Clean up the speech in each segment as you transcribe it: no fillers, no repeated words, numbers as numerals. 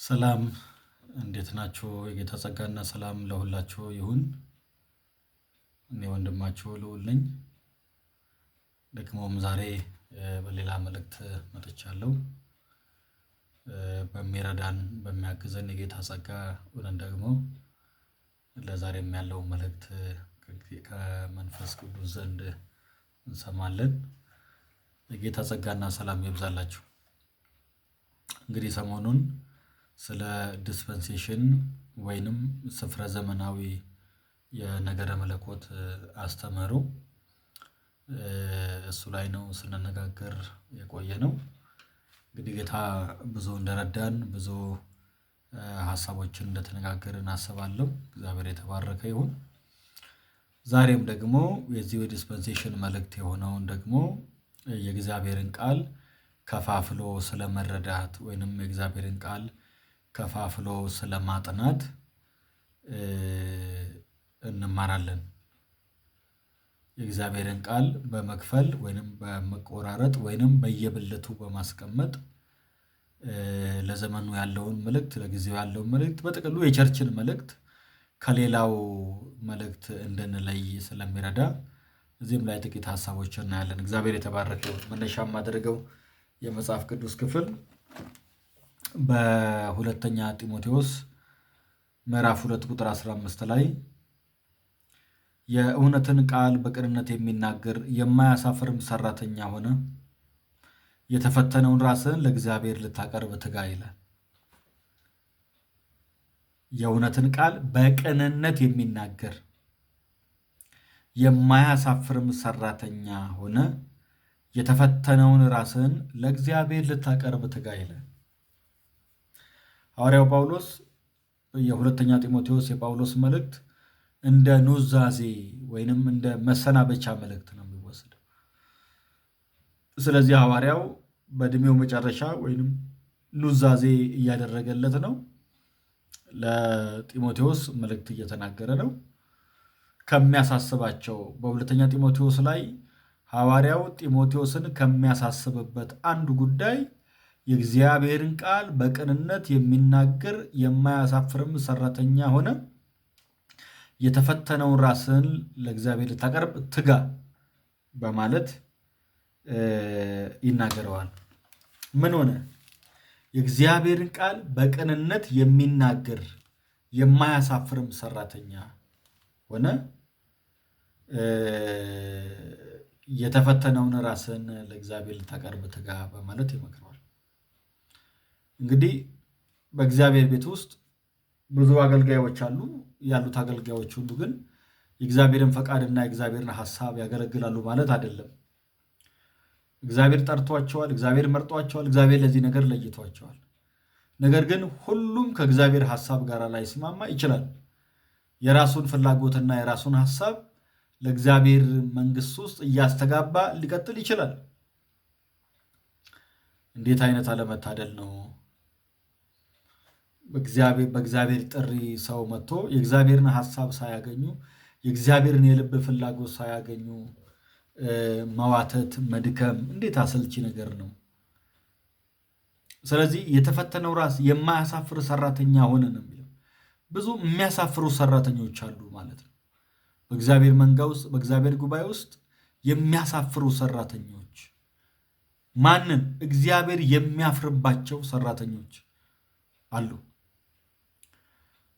ሰላም እንዴት ናችሁ? የጌታ ጸጋና ሰላም ለሁላችሁ ይሁን። እኔ ወንድማችሁ ልዑል ነኝ። ደግሞም ዛሬ በሌላ መልእክት መጥቻለሁ። በሚረዳን በሚያግዘን የጌታ ጸጋ ሆነን ደግሞ ለዛሬም ያለው መልእክት ከመንፈስ ቅዱስ ዘንድ እንሰማለን። የጌታ ጸጋና ሰላም ይብዛላችሁ። እንግዲህ ሰሞኑን ስለ ዲስፐንሴሽን ወይንም ስፍረ ዘመናዊ የነገረ መለኮት አስተምህሮ እሱ ላይ ነው ስንነጋገር የቆየ ነው። እንግዲህ ጌታ ብዙ እንደረዳን ብዙ ሀሳቦችን እንደተነጋገርን አስባለሁ። እግዚአብሔር የተባረከ ይሁን። ዛሬም ደግሞ የዚህ የዲስፐንሴሽን መልእክት የሆነውን ደግሞ የእግዚአብሔርን ቃል ከፋፍሎ ስለመረዳት ወይንም የእግዚአብሔርን ቃል ከፋፍሎ ስለማጥናት እንማራለን። የእግዚአብሔርን ቃል በመክፈል ወይንም በመቆራረጥ ወይንም በየብልቱ በማስቀመጥ ለዘመኑ ያለውን መልእክት ለጊዜው ያለውን መልእክት በጥቅሉ የቸርችን መልእክት ከሌላው መልእክት እንድንለይ ስለሚረዳ እዚህም ላይ ጥቂት ሀሳቦችን እናያለን። እግዚአብሔር የተባረከ ይሁን። መነሻ የማደርገው የመጽሐፍ ቅዱስ ክፍል በሁለተኛ ጢሞቴዎስ ምዕራፍ 2 ቁጥር 15 ላይ የእውነትን ቃል በቅንነት የሚናገር የማያሳፍርም ሰራተኛ ሆነ የተፈተነውን ራስህን ለእግዚአብሔር ልታቀርብ ትጋ ይላል። የእውነትን ቃል በቅንነት የሚናገር የማያሳፍርም ሰራተኛ ሆነ የተፈተነውን ራስህን ለእግዚአብሔር ልታቀርብ ትጋ ይላል። ሐዋርያው ጳውሎስ የሁለተኛ ጢሞቴዎስ የጳውሎስ መልእክት እንደ ኑዛዜ ወይንም እንደ መሰናበቻ መልእክት ነው የሚወሰደው። ስለዚህ ሐዋርያው በዕድሜው መጨረሻ ወይንም ኑዛዜ እያደረገለት ነው። ለጢሞቴዎስ መልእክት እየተናገረ ነው። ከሚያሳስባቸው በሁለተኛ ጢሞቴዎስ ላይ ሐዋርያው ጢሞቴዎስን ከሚያሳስብበት አንዱ ጉዳይ የእግዚአብሔርን ቃል በቅንነት የሚናገር የማያሳፍርም ሰራተኛ ሆነ የተፈተነውን ራስን ለእግዚአብሔር ልታቀርብ ትጋ በማለት ይናገረዋል። ምን ሆነ? የእግዚአብሔርን ቃል በቅንነት የሚናገር የማያሳፍርም ሰራተኛ ሆነ የተፈተነውን ራስን ለእግዚአብሔር ልታቀርብ ትጋ በማለት ይመክረዋል። እንግዲህ በእግዚአብሔር ቤት ውስጥ ብዙ አገልጋዮች አሉ። ያሉት አገልጋዮች ሁሉ ግን የእግዚአብሔርን ፈቃድና የእግዚአብሔርን ሐሳብ ያገለግላሉ ማለት አይደለም። እግዚአብሔር ጠርቷቸዋል፣ እግዚአብሔር መርጧቸዋል፣ እግዚአብሔር ለዚህ ነገር ለይቷቸዋል። ነገር ግን ሁሉም ከእግዚአብሔር ሐሳብ ጋር ላይስማማ ይችላል። የራሱን ፍላጎትና የራሱን ሐሳብ ለእግዚአብሔር መንግሥት ውስጥ እያስተጋባ ሊቀጥል ይችላል። እንዴት አይነት አለመታደል ነው! በእግዚአብሔር ጥሪ ሰው መጥቶ የእግዚአብሔርን ሐሳብ ሳያገኙ የእግዚአብሔርን የልብ ፍላጎት ሳያገኙ መዋተት፣ መድከም እንዴት አሰልቺ ነገር ነው! ስለዚህ የተፈተነው ራስ የማያሳፍር ሰራተኛ ሆነ ነው የሚለው። ብዙ የሚያሳፍሩ ሰራተኞች አሉ ማለት ነው። በእግዚአብሔር መንጋ ውስጥ በእግዚአብሔር ጉባኤ ውስጥ የሚያሳፍሩ ሰራተኞች፣ ማንም እግዚአብሔር የሚያፍርባቸው ሰራተኞች አሉ።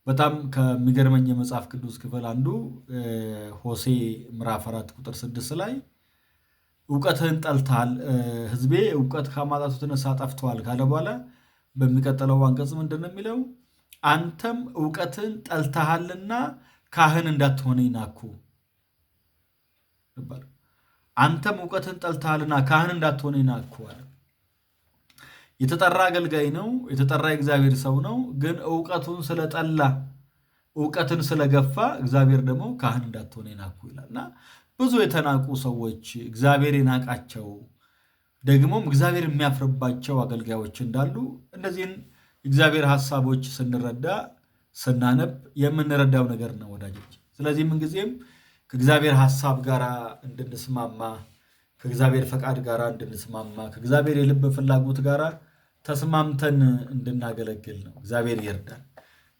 በጣም ከሚገርመኝ የመጽሐፍ ቅዱስ ክፍል አንዱ ሆሴ ምዕራፍ 4 ቁጥር 6 ላይ እውቀትህን ጠልተሃል፣ ሕዝቤ እውቀት ከማጣቱ የተነሳ ጠፍተዋል ካለ በኋላ በሚቀጥለው አንቀጽ ምንድን ነው የሚለው? አንተም እውቀትህን ጠልተሃልና ካህን እንዳትሆነኝ ናኩ። አንተም እውቀትህን ጠልተሃልና ካህን እንዳትሆነኝ ናኩ አለ። የተጠራ አገልጋይ ነው፣ የተጠራ የእግዚአብሔር ሰው ነው። ግን እውቀቱን ስለጠላ እውቀትን ስለገፋ እግዚአብሔር ደግሞ ካህን እንዳትሆን ናኩ ይላል። እና ብዙ የተናቁ ሰዎች እግዚአብሔር የናቃቸው ደግሞም እግዚአብሔር የሚያፍርባቸው አገልጋዮች እንዳሉ እነዚህን እግዚአብሔር ሐሳቦች ስንረዳ ስናነብ የምንረዳው ነገር ነው ወዳጆች። ስለዚህ ምንጊዜም ከእግዚአብሔር ሐሳብ ጋር እንድንስማማ ከእግዚአብሔር ፈቃድ ጋር እንድንስማማ ከእግዚአብሔር የልብ ፍላጎት ጋር ተስማምተን እንድናገለግል ነው። እግዚአብሔር ይርዳል።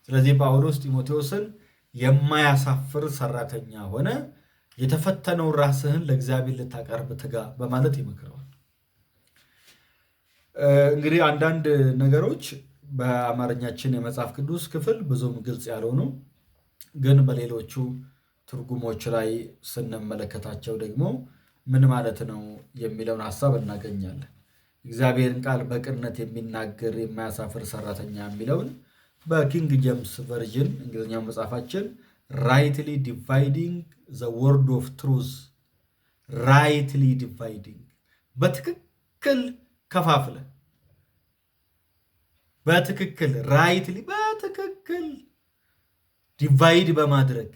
ስለዚህ ጳውሎስ ጢሞቴዎስን የማያሳፍር ሰራተኛ ሆነ የተፈተነውን ራስህን ለእግዚአብሔር ልታቀርብ ትጋ በማለት ይመክረዋል። እንግዲህ አንዳንድ ነገሮች በአማርኛችን የመጽሐፍ ቅዱስ ክፍል ብዙም ግልጽ ያልሆኑ ግን በሌሎቹ ትርጉሞች ላይ ስንመለከታቸው ደግሞ ምን ማለት ነው የሚለውን ሀሳብ እናገኛለን። እግዚአብሔርን ቃል በቅንነት የሚናገር የማያሳፍር ሰራተኛ የሚለውን በኪንግ ጄምስ ቨርዥን እንግሊዝኛው መጽሐፋችን ራይትሊ ዲቫይዲንግ ዘ ወርድ ኦፍ ትሩዝ፣ ራይትሊ ዲቫይዲንግ በትክክል ከፋፍለ፣ በትክክል ራይትሊ በትክክል ዲቫይድ በማድረግ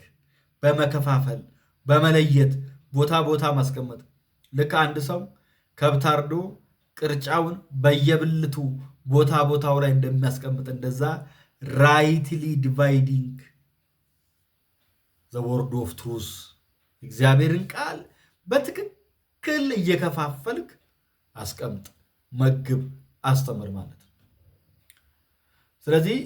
በመከፋፈል በመለየት ቦታ ቦታ ማስቀመጥ። ልክ አንድ ሰው ከብት አርዶ ቅርጫውን በየብልቱ ቦታ ቦታው ላይ እንደሚያስቀምጥ እንደዛ ራይትሊ ዲቫይዲንግ ዘ ወርድ ኦፍ ትሩዝ፣ እግዚአብሔርን ቃል በትክክል እየከፋፈልክ አስቀምጥ፣ መግብ፣ አስተምር ማለት ነው። ስለዚህ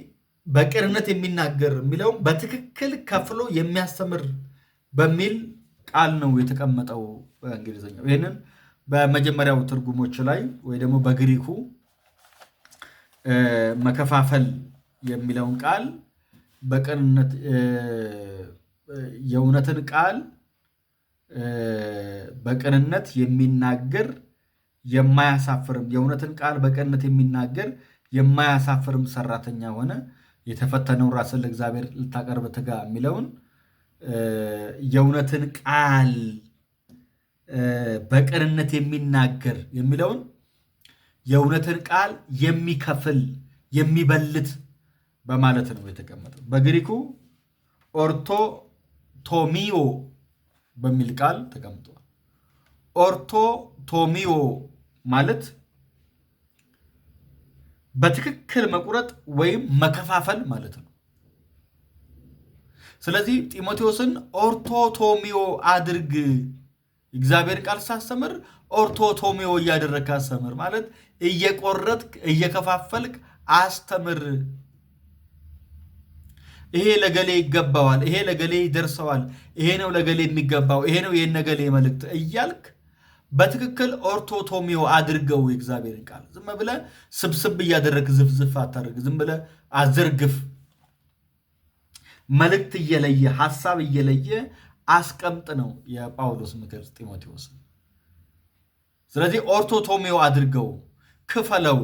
በቅንነት የሚናገር የሚለውም በትክክል ከፍሎ የሚያስተምር በሚል ቃል ነው የተቀመጠው በእንግሊዝኛው። ይህንን በመጀመሪያው ትርጉሞች ላይ ወይ ደግሞ በግሪኩ መከፋፈል የሚለውን ቃል በቅንነት የእውነትን ቃል በቅንነት የሚናገር የማያሳፍርም፣ የእውነትን ቃል በቅንነት የሚናገር የማያሳፍርም ሰራተኛ ሆነ የተፈተነውን ራስን ለእግዚአብሔር ልታቀርብ ትጋ የሚለውን የእውነትን ቃል በቅንነት የሚናገር የሚለውን የእውነትን ቃል የሚከፍል የሚበልት በማለት ነው የተቀመጠው። በግሪኩ ኦርቶቶሚዮ በሚል ቃል ተቀምጧል። ኦርቶቶሚዮ ማለት በትክክል መቁረጥ ወይም መከፋፈል ማለት ነው። ስለዚህ ጢሞቴዎስን ኦርቶቶሚዮ አድርግ፣ እግዚአብሔር ቃል ሳስተምር ኦርቶቶሚዮ እያደረግክ አስተምር ማለት እየቆረጥክ እየከፋፈልክ አስተምር። ይሄ ለገሌ ይገባዋል፣ ይሄ ለገሌ ይደርሰዋል፣ ይሄ ነው ለገሌ የሚገባው፣ ይሄ ነው የነገሌ መልእክት እያልክ በትክክል ኦርቶቶሚዮ አድርገው። የእግዚአብሔርን ቃል ዝም ብለህ ስብስብ እያደረግ ዝፍዝፍ አታደርግ። ዝም ብለህ አዘርግፍ። መልእክት እየለየ ሐሳብ እየለየ አስቀምጥ ነው የጳውሎስ ምክር ጢሞቴዎስ። ስለዚህ ኦርቶቶሚዮ አድርገው፣ ክፈለው፣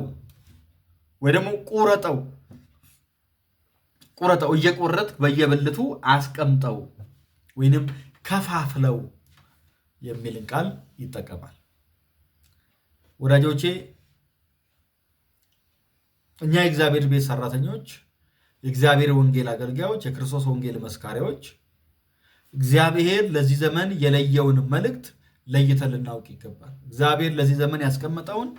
ወይ ደግሞ ቁረጠው፣ እየቆረጥክ በየብልቱ አስቀምጠው ወይንም ከፋፍለው የሚልን ቃል ይጠቀማል። ወዳጆቼ እኛ የእግዚአብሔር ቤት ሰራተኞች፣ የእግዚአብሔር ወንጌል አገልጋዮች፣ የክርስቶስ ወንጌል መስካሪዎች እግዚአብሔር ለዚህ ዘመን የለየውን መልእክት ለይተን ልናውቅ ይገባል። እግዚአብሔር ለዚህ ዘመን ያስቀመጠውን፣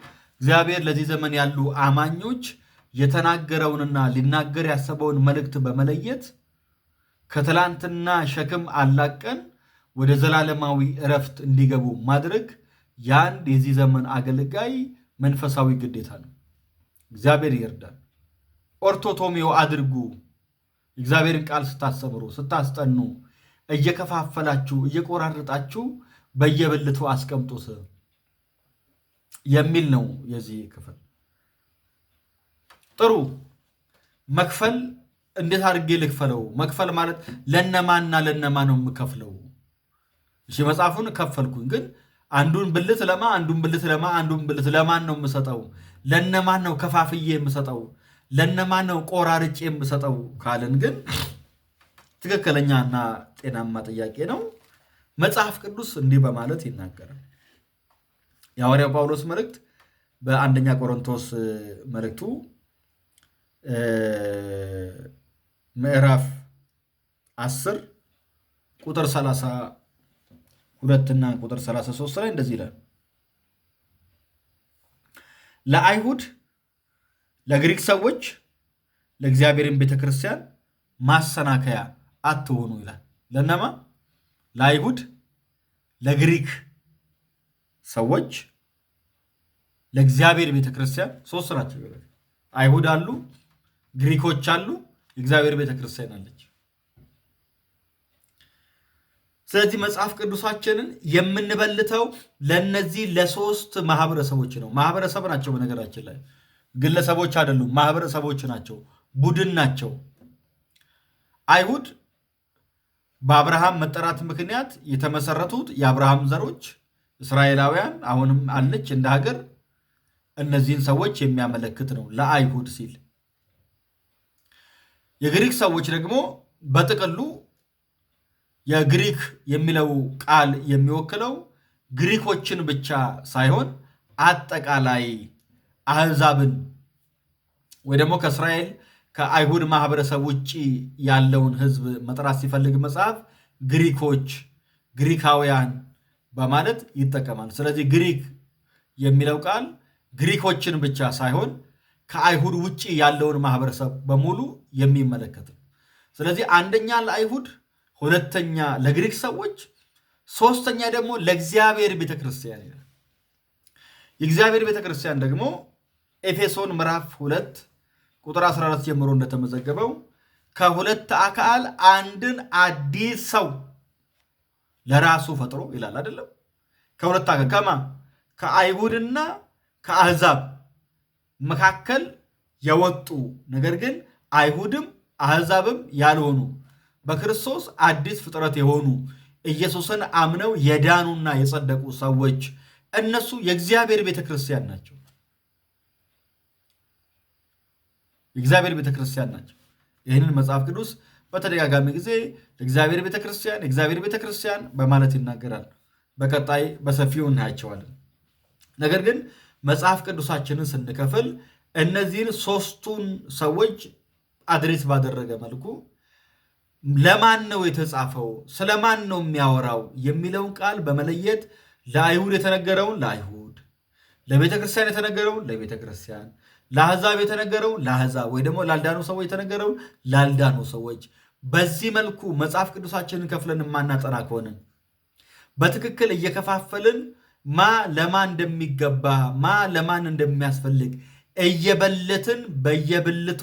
እግዚአብሔር ለዚህ ዘመን ያሉ አማኞች የተናገረውንና ሊናገር ያሰበውን መልእክት በመለየት ከትላንትና ሸክም አላቀን ወደ ዘላለማዊ እረፍት እንዲገቡ ማድረግ የአንድ የዚህ ዘመን አገልጋይ መንፈሳዊ ግዴታ ነው። እግዚአብሔር ይርዳል። ኦርቶቶሚዮ አድርጉ። እግዚአብሔርን ቃል ስታስተምሩ፣ ስታስጠኑ እየከፋፈላችሁ እየቆራረጣችሁ በየብልቱ አስቀምጡት የሚል ነው የዚህ ክፍል። ጥሩ መክፈል እንዴት አድርጌ ልክፈለው? መክፈል ማለት ለነማንና ለነማ ነው የምከፍለው? እሺ መጽሐፉን ከፈልኩኝ፣ ግን አንዱን ብልት ለማ አንዱን ብልት ለማ አንዱን ብልት ለማን ነው የምሰጠው? ለነማን ነው ከፋፍዬ የምሰጠው? ለነማን ነው ቆራርጬ የምሰጠው ካልን ግን ትክክለኛና ጤናማ ጥያቄ ነው። መጽሐፍ ቅዱስ እንዲህ በማለት ይናገራል። የሐዋርያው ጳውሎስ መልእክት በአንደኛ ቆሮንቶስ መልእክቱ ምዕራፍ 10 ቁጥር 32 እና ቁጥር 33 ላይ እንደዚህ ይላል። ለአይሁድ ለግሪክ ሰዎች ለእግዚአብሔርን ቤተክርስቲያን ማሰናከያ አትሆኑ ይላል። ለነማ? ለአይሁድ ለግሪክ ሰዎች ለእግዚአብሔር ቤተክርስቲያን ሶስት ናቸው። አይሁድ አሉ፣ ግሪኮች አሉ፣ የእግዚአብሔር ቤተክርስቲያን አለች። ስለዚህ መጽሐፍ ቅዱሳችንን የምንበልተው ለነዚህ ለሶስት ማህበረሰቦች ነው። ማህበረሰብ ናቸው፣ በነገራችን ላይ ግለሰቦች አይደሉም፣ ማህበረሰቦች ናቸው፣ ቡድን ናቸው። አይሁድ በአብርሃም መጠራት ምክንያት የተመሰረቱት የአብርሃም ዘሮች እስራኤላውያን አሁንም አለች እንደ ሀገር፣ እነዚህን ሰዎች የሚያመለክት ነው ለአይሁድ ሲል። የግሪክ ሰዎች ደግሞ በጥቅሉ የግሪክ የሚለው ቃል የሚወክለው ግሪኮችን ብቻ ሳይሆን አጠቃላይ አህዛብን ወይ ደግሞ ከእስራኤል ከአይሁድ ማህበረሰብ ውጭ ያለውን ህዝብ መጥራት ሲፈልግ መጽሐፍ ግሪኮች፣ ግሪካውያን በማለት ይጠቀማል። ስለዚህ ግሪክ የሚለው ቃል ግሪኮችን ብቻ ሳይሆን ከአይሁድ ውጭ ያለውን ማህበረሰብ በሙሉ የሚመለከት ነው። ስለዚህ አንደኛ ለአይሁድ፣ ሁለተኛ ለግሪክ ሰዎች፣ ሶስተኛ ደግሞ ለእግዚአብሔር ቤተክርስቲያን ይላል። የእግዚአብሔር ቤተክርስቲያን ደግሞ ኤፌሶን ምዕራፍ 2 ቁጥር 14 ጀምሮ እንደተመዘገበው ከሁለት አካል አንድን አዲስ ሰው ለራሱ ፈጥሮ ይላል አይደለም። ከሁለት አካል ከማ ከአይሁድና ከአህዛብ መካከል የወጡ ነገር ግን አይሁድም አህዛብም ያልሆኑ በክርስቶስ አዲስ ፍጥረት የሆኑ ኢየሱስን አምነው የዳኑና የጸደቁ ሰዎች እነሱ የእግዚአብሔር ቤተክርስቲያን ናቸው። የእግዚአብሔር ቤተክርስቲያን ናቸው። ይህንን መጽሐፍ ቅዱስ በተደጋጋሚ ጊዜ ለእግዚአብሔር ቤተክርስቲያን የእግዚአብሔር ቤተክርስቲያን በማለት ይናገራል። በቀጣይ በሰፊው እናያቸዋለን። ነገር ግን መጽሐፍ ቅዱሳችንን ስንከፍል እነዚህን ሶስቱን ሰዎች አድሬስ ባደረገ መልኩ ለማን ነው የተጻፈው፣ ስለማን ነው የሚያወራው የሚለውን ቃል በመለየት ለአይሁድ የተነገረውን ለአይሁድ፣ ለቤተክርስቲያን የተነገረውን ለቤተክርስቲያን፣ ለአሕዛብ የተነገረው ለአሕዛብ ወይ ደግሞ ላልዳኑ ሰዎች የተነገረው ላልዳኑ ሰዎች። በዚህ መልኩ መጽሐፍ ቅዱሳችንን ከፍለን የማናጠና ከሆነ በትክክል እየከፋፈልን ማ ለማን እንደሚገባ ማ ለማን እንደሚያስፈልግ እየበለትን በየብልቱ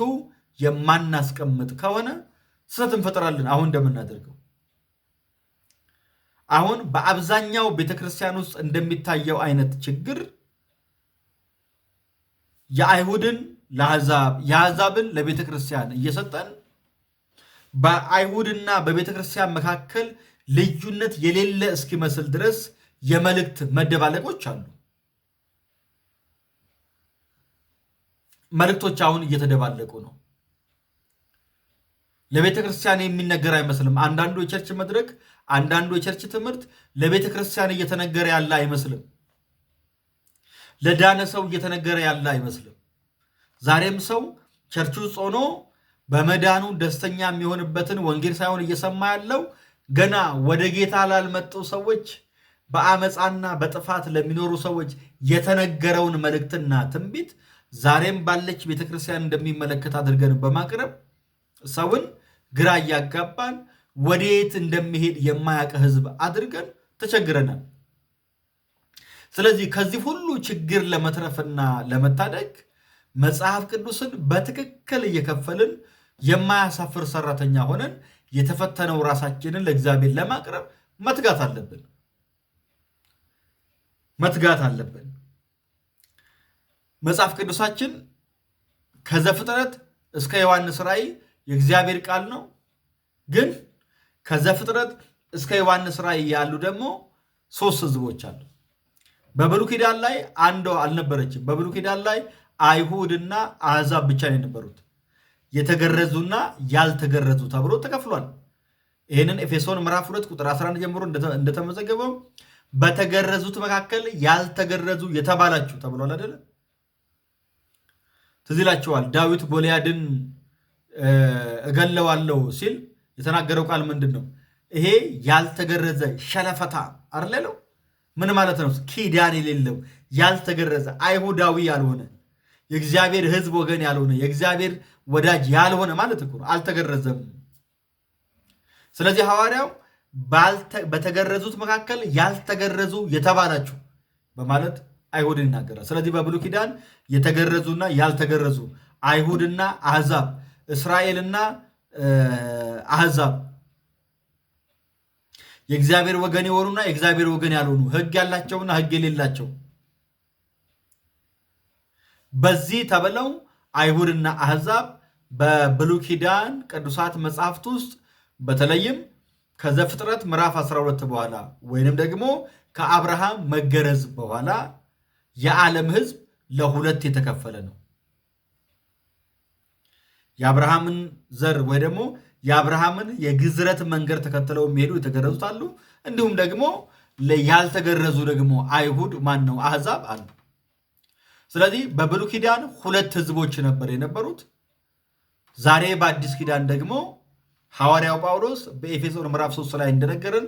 የማናስቀምጥ ከሆነ ስህተት እንፈጥራለን። አሁን እንደምናደርገው አሁን በአብዛኛው ቤተክርስቲያን ውስጥ እንደሚታየው አይነት ችግር የአይሁድን ለአሕዛብ የአሕዛብን ለቤተክርስቲያን እየሰጠን በአይሁድና በቤተክርስቲያን መካከል ልዩነት የሌለ እስኪመስል ድረስ የመልእክት መደባለቆች አሉ። መልእክቶች አሁን እየተደባለቁ ነው። ለቤተ ክርስቲያን የሚነገር አይመስልም። አንዳንዱ የቸርች መድረክ፣ አንዳንዱ የቸርች ትምህርት ለቤተ ክርስቲያን እየተነገረ ያለ አይመስልም። ለዳነ ሰው እየተነገረ ያለ አይመስልም። ዛሬም ሰው ቸርች ውስጥ ሆኖ በመዳኑ ደስተኛ የሚሆንበትን ወንጌል ሳይሆን እየሰማ ያለው ገና ወደ ጌታ ላልመጡ ሰዎች፣ በአመፃና በጥፋት ለሚኖሩ ሰዎች የተነገረውን መልእክትና ትንቢት ዛሬም ባለች ቤተክርስቲያን እንደሚመለከት አድርገን በማቅረብ ሰውን ግራ እያጋባን ወዴት እንደሚሄድ የማያውቅ ሕዝብ አድርገን ተቸግረናል። ስለዚህ ከዚህ ሁሉ ችግር ለመትረፍና ለመታደግ መጽሐፍ ቅዱስን በትክክል እየከፈልን የማያሳፍር ሰራተኛ ሆነን የተፈተነው ራሳችንን ለእግዚአብሔር ለማቅረብ መትጋት አለብን። መጽሐፍ ቅዱሳችን ከዘፍጥረት እስከ ዮሐንስ ራእይ የእግዚአብሔር ቃል ነው። ግን ከዘፍጥረት እስከ ዮሐንስ ራእይ ያሉ ደግሞ ሶስት ህዝቦች አሉ። በብሉይ ኪዳን ላይ አንዷ አልነበረችም። በብሉይ ኪዳን ላይ አይሁድና አሕዛብ ብቻ ነው የነበሩት። የተገረዙና ያልተገረዙ ተብሎ ተከፍሏል። ይህንን ኤፌሶን ምዕራፍ 2 ቁጥር 11 ጀምሮ እንደተመዘገበው በተገረዙት መካከል ያልተገረዙ የተባላችሁ ተብሏል አይደለ? ትዝ ይላችኋል። ዳዊት ጎልያድን እገለዋለሁ ሲል የተናገረው ቃል ምንድን ነው? ይሄ ያልተገረዘ ሸለፈታ አይደለም? ምን ማለት ነው? ኪዳን የሌለው ያልተገረዘ አይሁዳዊ ያልሆነ የእግዚአብሔር ሕዝብ ወገን ያልሆነ የእግዚአብሔር ወዳጅ ያልሆነ ማለት እኮ ነው። አልተገረዘም። ስለዚህ ሐዋርያው በተገረዙት መካከል ያልተገረዙ የተባላችሁ በማለት አይሁድን ይናገራል። ስለዚህ በብሉይ ኪዳን የተገረዙና ያልተገረዙ አይሁድና አሕዛብ፣ እስራኤልና አሕዛብ፣ የእግዚአብሔር ወገን የሆኑና የእግዚአብሔር ወገን ያልሆኑ፣ ሕግ ያላቸውና ሕግ የሌላቸው በዚህ ተብለው አይሁድና አሕዛብ በብሉይ ኪዳን ቅዱሳት መጽሐፍት ውስጥ በተለይም ከዘፍጥረት ምዕራፍ 12 በኋላ ወይንም ደግሞ ከአብርሃም መገረዝ በኋላ የዓለም ሕዝብ ለሁለት የተከፈለ ነው። የአብርሃምን ዘር ወይ ደግሞ የአብርሃምን የግዝረት መንገድ ተከትለው የሚሄዱ የተገረዙት አሉ። እንዲሁም ደግሞ ያልተገረዙ ደግሞ አይሁድ አሕዛብ አሉ። ስለዚህ በብሉይ ኪዳን ሁለት ሕዝቦች ነበር የነበሩት። ዛሬ በአዲስ ኪዳን ደግሞ ሐዋርያው ጳውሎስ በኤፌሶን ምዕራፍ 3 ላይ እንደነገረን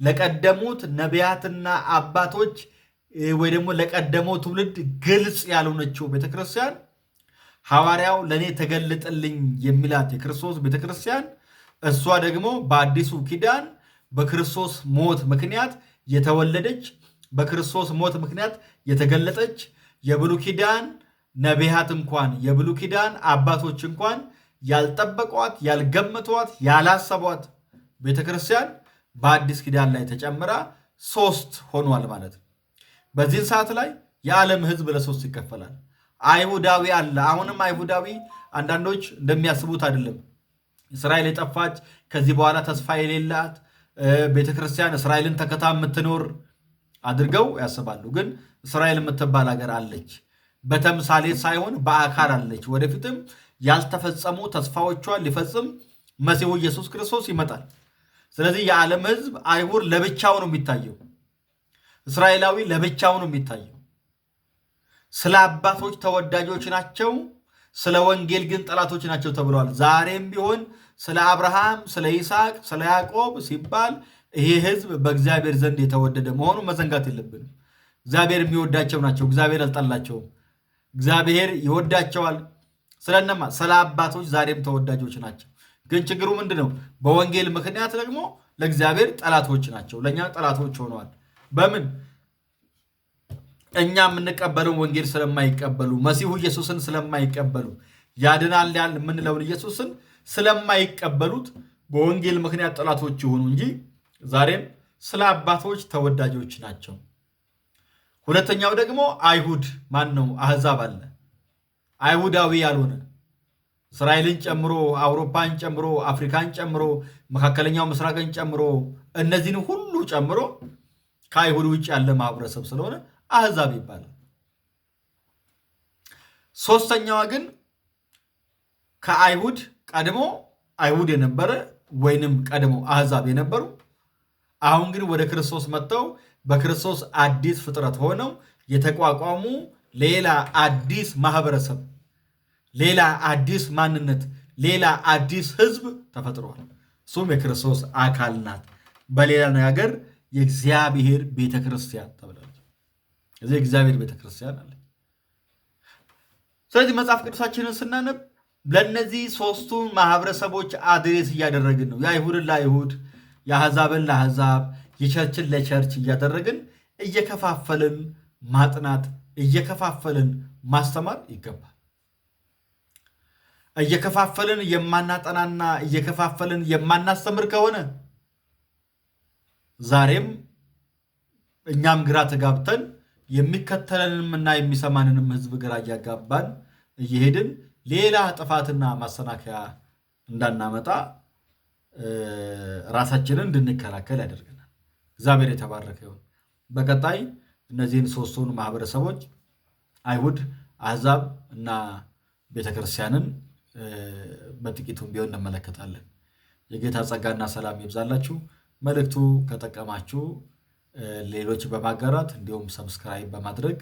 ለቀደሙት ነቢያትና አባቶች ወይ ደግሞ ለቀደመው ትውልድ ግልጽ ያልሆነችው ቤተክርስቲያን ሐዋርያው ለእኔ ተገለጠልኝ የሚላት የክርስቶስ ቤተክርስቲያን እሷ ደግሞ በአዲሱ ኪዳን በክርስቶስ ሞት ምክንያት የተወለደች በክርስቶስ ሞት ምክንያት የተገለጠች የብሉይ ኪዳን ነቢያት እንኳን የብሉይ ኪዳን አባቶች እንኳን ያልጠበቋት፣ ያልገመቷት፣ ያላሰቧት ቤተክርስቲያን በአዲስ ኪዳን ላይ ተጨምራ 3 ሆኗል ማለት ነው። በዚህን ሰዓት ላይ የዓለም ሕዝብ ለ3 ይከፈላል። አይሁዳዊ አለ። አሁንም አይሁዳዊ አንዳንዶች እንደሚያስቡት አይደለም። እስራኤል የጠፋች ከዚህ በኋላ ተስፋ የሌላት ቤተክርስቲያን እስራኤልን ተከታ የምትኖር አድርገው ያስባሉ። ግን እስራኤል የምትባል ሀገር አለች። በተምሳሌ ሳይሆን በአካል አለች። ወደፊትም ያልተፈጸሙ ተስፋዎቿን ሊፈጽም መሲሁ ኢየሱስ ክርስቶስ ይመጣል። ስለዚህ የዓለም ሕዝብ አይሁድ ለብቻው ነው የሚታየው፣ እስራኤላዊ ለብቻው ነው የሚታየው። ስለ አባቶች ተወዳጆች ናቸው፣ ስለ ወንጌል ግን ጠላቶች ናቸው ተብለዋል። ዛሬም ቢሆን ስለ አብርሃም፣ ስለ ይስሐቅ፣ ስለ ያዕቆብ ሲባል ይሄ ሕዝብ በእግዚአብሔር ዘንድ የተወደደ መሆኑ መዘንጋት የለብንም። እግዚአብሔር የሚወዳቸው ናቸው። እግዚአብሔር አልጠላቸውም። እግዚአብሔር ይወዳቸዋል። ስለነማ ስለ አባቶች ዛሬም ተወዳጆች ናቸው። ግን ችግሩ ምንድን ነው? በወንጌል ምክንያት ደግሞ ለእግዚአብሔር ጠላቶች ናቸው፣ ለእኛ ጠላቶች ሆነዋል። በምን? እኛ የምንቀበለውን ወንጌል ስለማይቀበሉ፣ መሲሁ ኢየሱስን ስለማይቀበሉ፣ ያድናል የምንለውን ኢየሱስን ስለማይቀበሉት በወንጌል ምክንያት ጠላቶች ይሆኑ እንጂ ዛሬም ስለ አባቶች ተወዳጆች ናቸው። ሁለተኛው ደግሞ አይሁድ አሕዛብ አለ። አይሁዳዊ ያልሆነ እስራኤልን ጨምሮ አውሮፓን ጨምሮ አፍሪካን ጨምሮ መካከለኛው ምስራቅን ጨምሮ እነዚህን ሁሉ ጨምሮ ከአይሁድ ውጭ ያለ ማህበረሰብ ስለሆነ አሕዛብ ይባላል። ሶስተኛዋ ግን ከአይሁድ ቀድሞ አይሁድ የነበረ ወይንም ቀድሞ አሕዛብ የነበሩ አሁን ግን ወደ ክርስቶስ መጥተው በክርስቶስ አዲስ ፍጥረት ሆነው የተቋቋሙ ሌላ አዲስ ማህበረሰብ፣ ሌላ አዲስ ማንነት፣ ሌላ አዲስ ሕዝብ ተፈጥሯል። እሱም የክርስቶስ አካል ናት። በሌላ ነገር የእግዚአብሔር ቤተክርስቲያን ተብላለች። እዚህ እግዚአብሔር ቤተክርስቲያን አለ። ስለዚህ መጽሐፍ ቅዱሳችንን ስናነብ ለእነዚህ 3ቱ ማህበረሰቦች አድሬስ እያደረግን ነው። የአይሁድን ለአይሁድ፣ የአሕዛብን ለአሕዛብ፣ የቸርችን ለቸርች እያደረግን እየከፋፈልን ማጥናት እየከፋፈልን ማስተማር ይገባል። እየከፋፈልን የማናጠናና እየከፋፈልን የማናስተምር ከሆነ ዛሬም እኛም ግራ ተጋብተን የሚከተለንምና የሚሰማንንም ሕዝብ ግራ እያጋባን እየሄድን ሌላ ጥፋትና ማሰናከያ እንዳናመጣ ራሳችንን እንድንከላከል ያደርገናል። እግዚአብሔር የተባረከ ይሁን። በቀጣይ እነዚህን 3ቱን ማህበረሰቦች አይሁድ፣ አሕዛብ እና ቤተክርስቲያንን በጥቂቱም ቢሆን እንመለከታለን። የጌታ ጸጋና ሰላም ይብዛላችሁ። መልእክቱ ከጠቀማችሁ ሌሎች በማጋራት እንዲሁም ሰብስክራይብ በማድረግ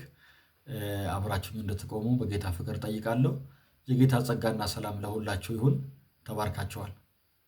አብራችሁን እንድትቆሙ በጌታ ፍቅር ጠይቃለሁ። የጌታ ጸጋና ሰላም ለሁላችሁ ይሁን። ተባርካችኋል።